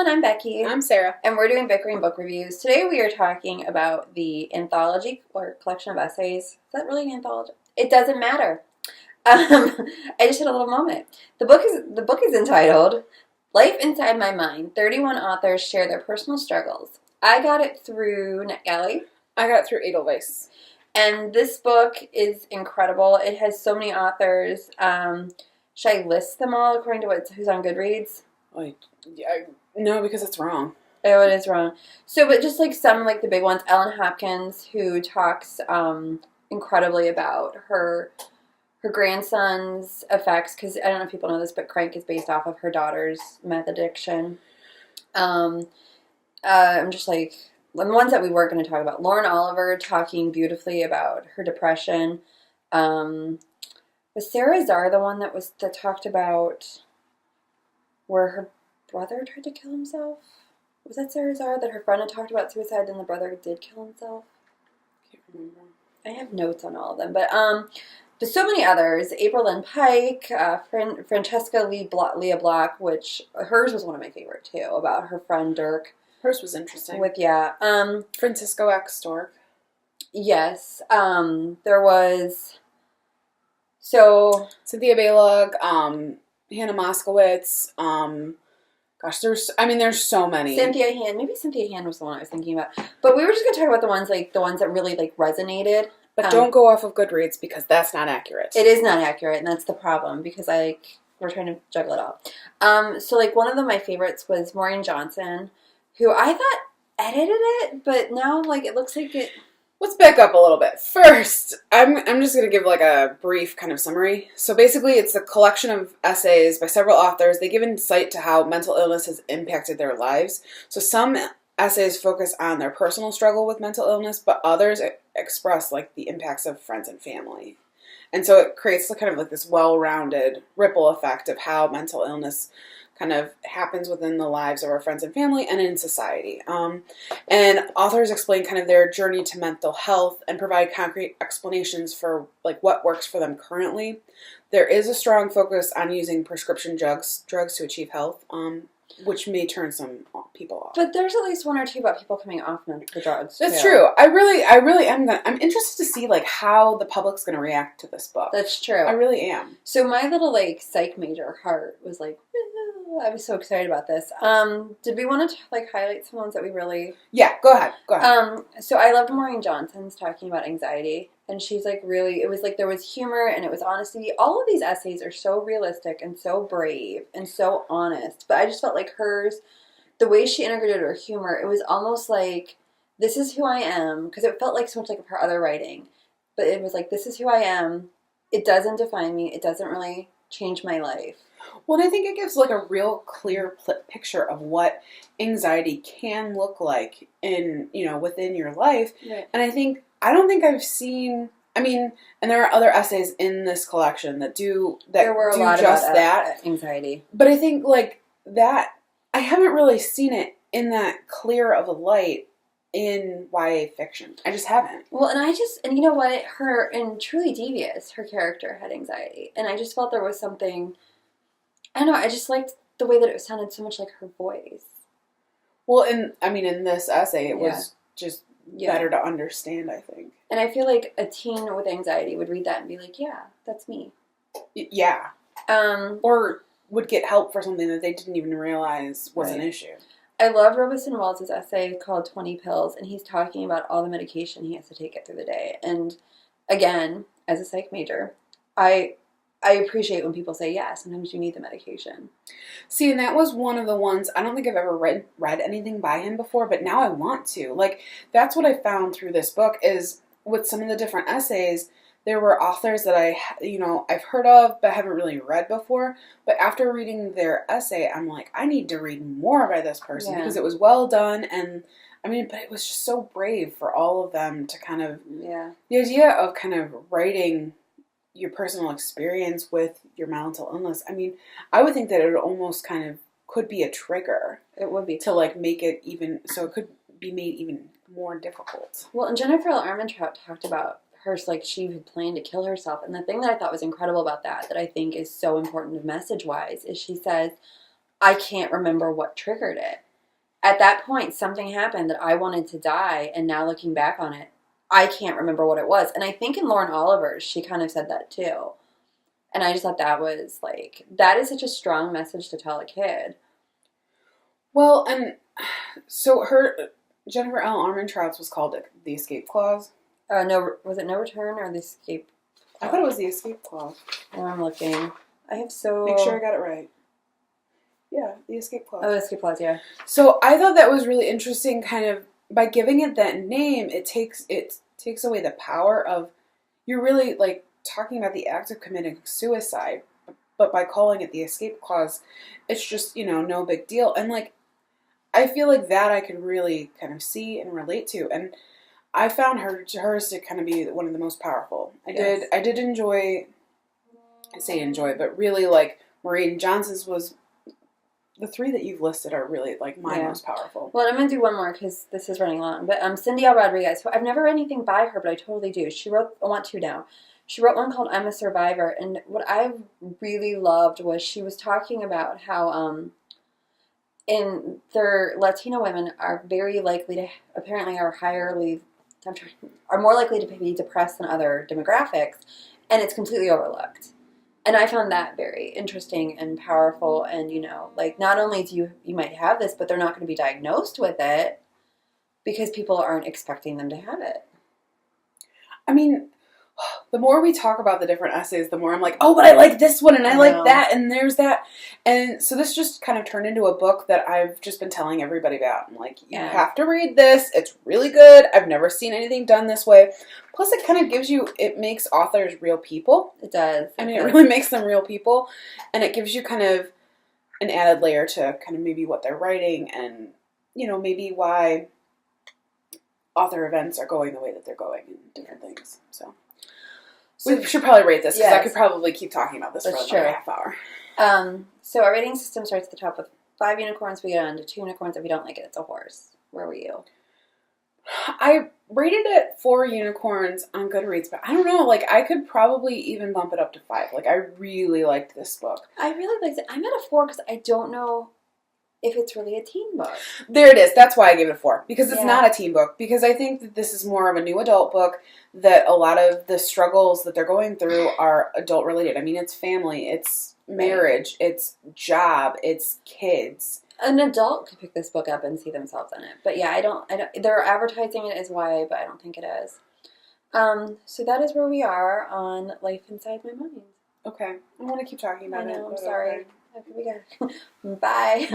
everyone, I'm Becky. I'm Sarah. And we're doing Bickering book reviews. Today we are talking about the anthology or collection of essays. Is that really an anthology? It doesn't matter. I just had a little moment. The book is entitled Life Inside My Mind. 31 authors share their personal struggles. I got it through NetGalley. I got it through Edelweiss. And this book is incredible. It has so many authors. Should I list them all according to who's on Goodreads? No, because it's wrong. Oh, it is wrong. So, but just like some like the big ones, Hopkins, who talks incredibly about her grandson's effects, because I don't know if people know this, but Crank is based off of her daughter's meth addiction. I'm just like, the ones that we weren't going to talk about. Lauren Oliver talking beautifully about her depression. Was Sarah Zar the one that talked about where her brother tried to kill himself? Was that Sarah Zar that her friend had talked about suicide and the brother did kill himself? Can't remember. I have notes on all of them, but there's so many others. April Lynn Pike, Francesca Leah Block, which hers was one of my favorite too, about her friend Dirk. Hers was interesting. Francisco X. Stork. Yes. There was Cynthia Baylog, Hannah Moskowitz, there's so many. Cynthia Han was the one I was thinking about. But we were just going to talk about the ones that really resonated. But don't go off of Goodreads because that's not accurate. It is not accurate, and that's the problem because we're trying to juggle it all. One of my favorites was Maureen Johnson, who I thought edited it, but now it looks like it. Let's back up a little bit. First, I'm just going to give a brief kind of summary. So basically, it's a collection of essays by several authors. They give insight to how mental illness has impacted their lives. So some essays focus on their personal struggle with mental illness, but others express the impacts of friends and family. And so it creates this well-rounded ripple effect of how mental illness kind of happens within the lives of our friends and family and in society. And authors explain their journey to mental health and provide concrete explanations for what works for them currently. There is a strong focus on using prescription drugs to achieve health, which may turn some people off. But there's at least one or two about people coming off the drugs. That's true. I really am. I'm interested to see how the public's going to react to this book. That's true. I really am. So my little psych major heart was I was so excited about this. Did we want to highlight some ones that we really? Yeah, go ahead. So I loved Maureen Johnson's talking about anxiety, and she's really. It was there was humor and it was honesty. All of these essays are so realistic and so brave and so honest. But I just felt hers, the way she integrated her humor, it was almost this is who I am, because it felt so much like her other writing. But it was this is who I am. It doesn't define me. It doesn't really change my life. Well, and I think it gives a real clear picture of what anxiety can look like in within your life. Right. And I don't think I've seen. And there are other essays in this collection that do a lot just about that anxiety. But I think that I haven't really seen it in that clear of a light in YA fiction. I just haven't. Well, and you know what? In Truly Devious, her character had anxiety, and I just felt there was something. I don't know. I just liked the way that it sounded so much like her voice. Well, in this essay, it was just better to understand, I think. And I feel a teen with anxiety would read that and be yeah, that's me. Yeah. Or would get help for something that they didn't even realize was an issue. I love Robison Wells' essay called 20 Pills, and he's talking about all the medication he has to take it through the day. And again, as a psych major, I appreciate when people say, yeah, sometimes you need the medication. See, and that was one of the ones, I don't think I've ever read anything by him before, but now I want to. That's what I found through this book is with some of the different essays, there were authors that I've heard of but haven't really read before. But after reading their essay, I'm I need to read more by this person because it was well done. And but it was just so brave for all of them to the idea of writing your personal experience with your mental illness. I would think that it would almost could be a trigger. It would be. To make it even, so it could be made even more difficult. Well, and Jennifer L Armentrout talked about her, she had planned to kill herself. And the thing that I thought was incredible about that I think is so important message-wise, is she says, I can't remember what triggered it. at that point, something happened that I wanted to die, and now looking back on it, I can't remember what it was. And I think in Lauren Oliver's, she kind of said that too. And I just thought that was, like, that is such a strong message to tell a kid. Well, and so Jennifer L. Armentrout's was called The Escape Clause. No, was it No Return or The Escape Clause? I thought it was The Escape Clause. Now I'm looking. I have so... Make sure I got it right. Yeah, The Escape Clause. Oh, The Escape Clause, yeah. So I thought that was really interesting, kind of, by giving it that name, it takes away the power of, you're really, like, talking about the act of committing suicide, but by calling it The Escape Clause, it's just, no big deal. And, like, I feel like that I could really kind of see and relate to, and I found hers to kind of be one of the most powerful. I did enjoy, I say enjoy, but really, like, Maureen Johnson's was, the three that you've listed are really, like, my most powerful. Well, I'm going to do one more because this is running long. But Cindy L. Rodriguez, who I've never read anything by her, but I totally do. She wrote, I want to now. She wrote one called I'm a Survivor. And what I really loved was she was talking about how in their Latino women are very likely to, apparently are more likely to be depressed than other demographics. And it's completely overlooked. And I found that very interesting and powerful. And, like, not only do you might have this, but they're not going to be diagnosed with it because people aren't expecting them to have it. I mean, the more we talk about the different essays, the more I'm like, oh, but I like this one, and I like that, and there's that. And so this just kind of turned into a book that I've just been telling everybody about. I'm like, you have to read this. It's really good. I've never seen anything done this way. Plus, it kind of it makes authors real people. It does. I mean, it really makes them real people. And it gives you kind of an added layer to kind of maybe what they're writing and, maybe why author events are going the way that they're going and different things. So we should probably rate this because I could probably keep talking about this for another half hour. So our rating system starts at the top with 5 unicorns. We get on to 2 unicorns. If you don't like it, it's a horse. Where were you? I rated it 4 unicorns on Goodreads, but I don't know. Like, I could probably even bump it up to 5. Like, I really liked this book. I really liked it. I'm at a 4 because I don't know if it's really a teen book. There it is. That's why I gave it a 4. Because it's not a teen book. Because I think that this is more of a new adult book, that a lot of the struggles that they're going through are adult related. I mean, it's family, it's marriage, it's job, it's kids. An adult could pick this book up and see themselves in it. But yeah, I don't, they're advertising it as YA, but I don't think it is. So that is where we are on Life Inside My Mind. Okay. I want to keep talking about it. I'm sorry. Okay, we got it. Bye.